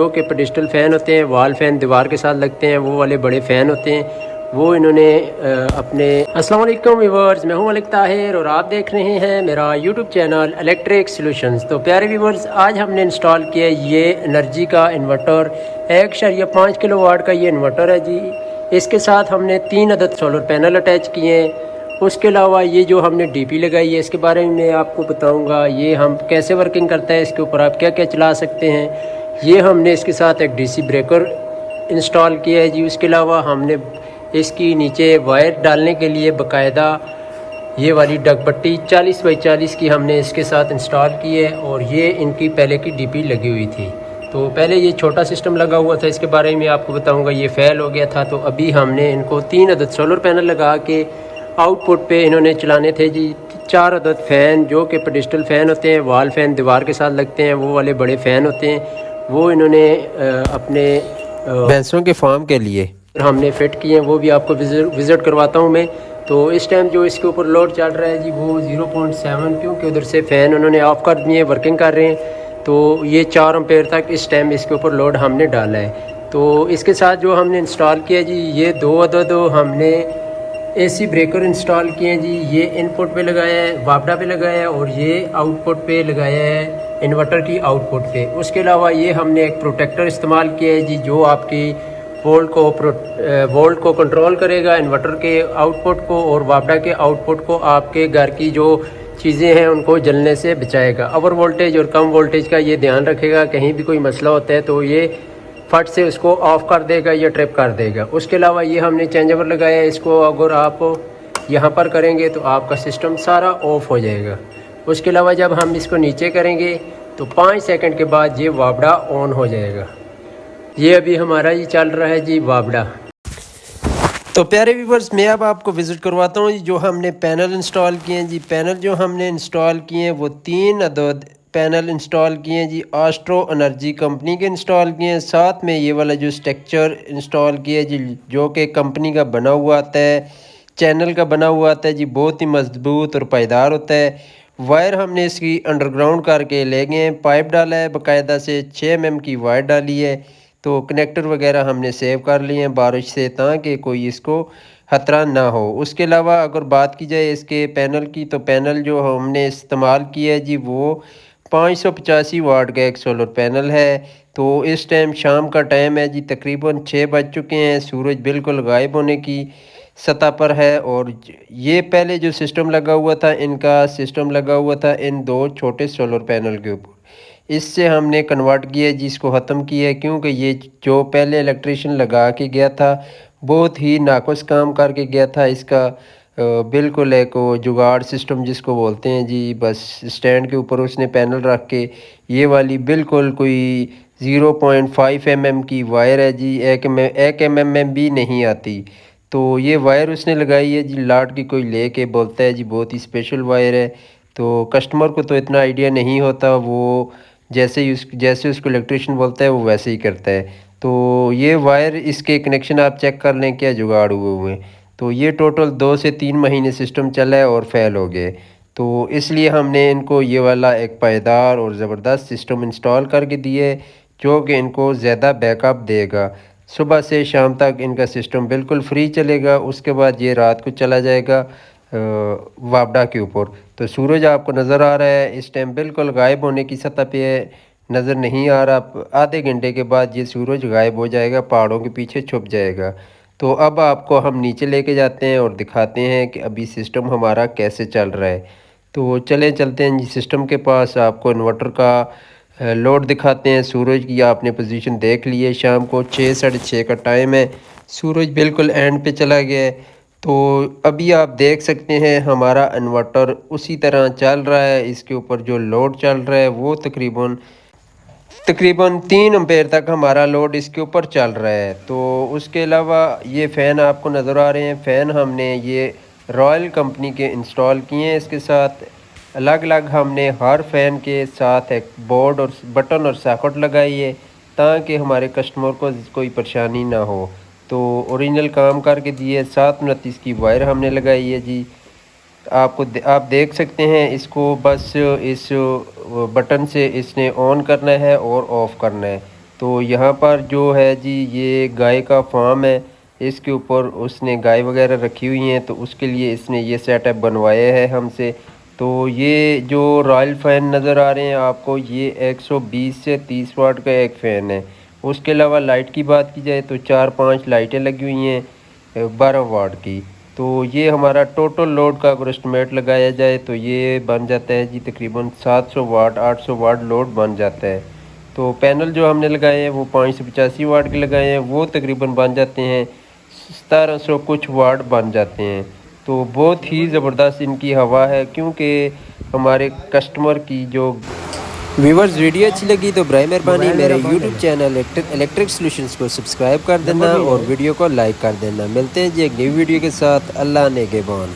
جو کہ pedestal fan ہوتے ہیں، وال فین دیوار کے ساتھ لگتے ہیں، وہ والے بڑے فین ہوتے ہیں، وہ انہوں نے اپنے السلام علیکم ویورز، میں ہوں ملک طاہر اور آپ دیکھ رہے ہیں میرا یوٹیوب چینل الیکٹرک سولوشنز۔ تو پیارے ویورز، آج ہم نے انسٹال کیا یہ انرجی کا انورٹر 1.5 کلو واٹ کا یہ انورٹر ہے جی۔ اس کے ساتھ ہم نے 3 عدد سولر پینل اٹیچ کیے ہیں۔ اس کے علاوہ یہ جو ہم نے ڈی پی لگائی ہے اس کے بارے میں آپ کو بتاؤں گا، یہ ہم کیسے ورکنگ کرتا ہے، اس کے اوپر آپ کیا کیا چلا سکتے ہیں۔ یہ ہم نے اس کے ساتھ ایک ڈی سی بریکر انسٹال کیا ہے جی۔ اس کے علاوہ ہم نے اس کی نیچے وائر ڈالنے کے لیے باقاعدہ یہ والی ڈگ پٹی 40x40 کی ہم نے اس کے ساتھ انسٹال کی ہے، اور یہ ان کی پہلے کی ڈی پی لگی ہوئی تھی۔ تو پہلے یہ چھوٹا سسٹم لگا ہوا تھا، اس کے بارے میں آپ کو بتاؤں گا، یہ فیل ہو گیا تھا۔ تو ابھی ہم نے ان کو 3 عدد سولر پینل لگا کے آؤٹ پٹ پہ انہوں نے چلانے تھے جی 4 عدد فین، جو کہ پیڈسٹل فین ہوتے ہیں، وال فین دیوار کے ساتھ لگتے ہیں، وہ والے بڑے فین ہوتے ہیں، وہ انہوں نے اپنے بھینسوں کے فارم کے لیے ہم نے فٹ کیے ہیں، وہ بھی آپ کو وزٹ کرواتا ہوں میں۔ تو اس ٹائم جو اس کے اوپر لوڈ چل رہا ہے جی وہ 0.7، کیونکہ ادھر سے فین انہوں نے آف کر دیے ہیں، ورکنگ کر رہے ہیں۔ تو یہ 4 امپیر تک اس ٹائم اس کے اوپر لوڈ ہم نے ڈالا ہے۔ تو اس کے ساتھ جو ہم نے انسٹال کیا جی، یہ 2 عدد ہم نے اے سی بریکر انسٹال کیے ہیں جی۔ یہ ان پٹ پہ لگایا ہے، وابڈا پہ لگایا ہے، اور یہ آؤٹ پٹ پہ لگایا ہے انورٹر کی آؤٹ پٹ پہ۔ اس کے علاوہ یہ ہم نے ایک پروٹیکٹر استعمال کیا ہے جی، جو آپ کی وولٹ کو کنٹرول کرے گا، انورٹر کے آؤٹ پٹ کو اور وابڈا کے آؤٹ پٹ کو، آپ کے گھر کی جو چیزیں ہیں ان کو جلنے سے بچائے گا۔ اوور وولٹیج اور کم وولٹیج کا یہ دھیان رکھے گا، کہیں بھی کوئی مسئلہ ہوتا ہے تو یہ فٹ سے اس کو آف کر دے گا یا ٹرپ کر دے گا۔ اس کے علاوہ یہ ہم نے چینج اوور لگایا ہے، اس کو اگر آپ یہاں پر کریں گے تو آپ کا سسٹم سارا آف ہو جائے گا۔ اس کے علاوہ جب ہم اس کو نیچے کریں گے تو 5 سیکنڈ کے بعد یہ وابڈا آن ہو جائے گا۔ یہ ابھی ہمارا یہ چل رہا ہے جی وابڈا۔ تو پیارے ویورز، میں اب آپ کو وزٹ کرواتا ہوں جو ہم نے پینل انسٹال کیے ہیں جی۔ پینل جو ہم نے انسٹال کیے ہیں وہ 3 عدد پینل انسٹال کیے ہیں جی، آسٹرو انرجی کمپنی کے انسٹال کیے ہیں۔ ساتھ میں یہ والا جو اسٹرکچر انسٹال کیا ہے جی، جو کہ کمپنی کا بنا ہوا آتا ہے، چینل کا بنا ہوا آتا ہے جی، بہت ہی مضبوط اور پائیدار ہوتا ہے۔ وائر ہم نے اس کی انڈر گراؤنڈ کر کے لے گئے ہیں، پائپ ڈالا ہے باقاعدہ سے، 6 mm کی وائر ڈالی ہے۔ تو کنیکٹر وغیرہ ہم نے سیو کر لیے ہیں بارش سے، تاکہ کوئی اس کو خطرہ نہ ہو۔ اس کے علاوہ اگر بات کی جائے اس کے پینل کی، تو پینل جو ہم نے استعمال کیا ہے جی وہ 585 واٹ کا ایک سولر پینل ہے۔ تو اس ٹائم شام کا ٹائم ہے جی، تقریباً 6 بج چکے ہیں، سورج بالکل غائب ہونے کی سطح پر ہے۔ اور یہ پہلے جو سسٹم لگا ہوا تھا، ان کا سسٹم لگا ہوا تھا ان 2 چھوٹے سولر پینل کے اوپر، اس سے ہم نے کنورٹ کیا جس کو ختم کیا ہے، کیونکہ یہ جو پہلے الیکٹریشین لگا کے گیا تھا بہت ہی ناقص کام کر کے گیا تھا۔ اس کا بالکل ایک جگاڑ سسٹم جس کو بولتے ہیں جی، بس سٹینڈ کے اوپر اس نے پینل رکھ کے، یہ والی بالکل کوئی 0.5 mm کی وائر ہے جی، 1 mm بھی نہیں آتی۔ تو یہ وائر اس نے لگائی ہے جی، لاٹ کی کوئی لے کے بولتا ہے جی، بہت ہی اسپیشل وائر ہے۔ تو کسٹمر کو تو اتنا آئیڈیا نہیں ہوتا، وہ جیسے اس کو الیکٹریشین بولتا ہے وہ ویسے ہی کرتا ہے۔ تو یہ وائر اس کے کنیکشن آپ چیک کر لیں کیا جگاڑ ہوئے ہیں۔ تو یہ ٹوٹل 2 سے 3 مہینے سسٹم چلا ہے اور فیل ہو گئے۔ تو اس لیے ہم نے ان کو یہ والا ایک پائیدار اور زبردست سسٹم انسٹال کر کے دیے، جو کہ ان کو زیادہ بیک اپ دے گا۔ صبح سے شام تک ان کا سسٹم بالکل فری چلے گا، اس کے بعد یہ رات کو چلا جائے گا وابڈا کے اوپر۔ تو سورج آپ کو نظر آ رہا ہے اس ٹائم بالکل غائب ہونے کی سطح پہ ہے، نظر نہیں آ رہا۔ آدھے گھنٹے کے بعد یہ سورج غائب ہو جائے گا، پہاڑوں کے پیچھے چھپ جائے گا۔ تو اب آپ کو ہم نیچے لے کے جاتے ہیں اور دکھاتے ہیں کہ ابھی سسٹم ہمارا کیسے چل رہا ہے۔ تو چلتے ہیں جی سسٹم کے پاس، آپ کو انورٹر کا لوڈ دکھاتے ہیں۔ سورج کی آپ نے پوزیشن دیکھ لی ہے، شام کو 6 ساڑھے 6 کا ٹائم ہے، سورج بالکل اینڈ پہ چلا گیا ہے۔ تو ابھی آپ دیکھ سکتے ہیں ہمارا انورٹر اسی طرح چل رہا ہے، اس کے اوپر جو لوڈ چل رہا ہے وہ تقریباً 3 امپیر تک ہمارا لوڈ اس کے اوپر چل رہا ہے۔ تو اس کے علاوہ یہ فین آپ کو نظر آ رہے ہیں، فین ہم نے یہ رائل کمپنی کے انسٹال کیے ہیں۔ اس کے ساتھ الگ الگ ہم نے ہر فین کے ساتھ ایک بورڈ اور بٹن اور ساکٹ لگائی ہے، تاکہ ہمارے کسٹمر کو کوئی پریشانی نہ ہو۔ تو اوریجنل کام کر کے دیے، 729 کی وائر ہم نے لگائی ہے جی۔ آپ دیکھ سکتے ہیں اس کو، بس اس بٹن سے اس نے آن کرنا ہے اور آف کرنا ہے۔ تو یہاں پر جو ہے جی یہ گائے کا فارم ہے، اس کے اوپر اس نے گائے وغیرہ رکھی ہوئی ہیں، تو اس کے لیے اس نے یہ سیٹ اپ بنوایا ہے ہم سے۔ تو یہ جو رائل فین نظر آ رہے ہیں آپ کو، یہ 120 سے 30 واٹ کا ایک فین ہے۔ اس کے علاوہ لائٹ کی بات کی جائے تو 4-5 لائٹیں لگی ہوئی ہیں 12 واٹ کی۔ تو یہ ہمارا ٹوٹل لوڈ کا اگر اسٹیمیٹ لگایا جائے تو یہ بن جاتا ہے جی تقریباً 700 واٹ 800 واٹ لوڈ بن جاتا ہے۔ تو پینل جو ہم نے لگائے ہیں وہ 585 واٹ کے لگائے ہیں، وہ تقریباً بن جاتے ہیں 1700 کچھ واٹ بن جاتے ہیں۔ تو بہت ہی زبردست ان کی ہوا ہے، کیونکہ ہمارے کسٹمر کی جو ویورز ویڈیو اچھی لگی تو برائے مہربانی میرے یوٹیوب چینل الیکٹرک سولوشنز کو سبسکرائب کر دینا اور ویڈیو کو لائک کر دینا۔ ملتے ہیں جی ایک نئی ویڈیو کے ساتھ، اللہ نگہبان۔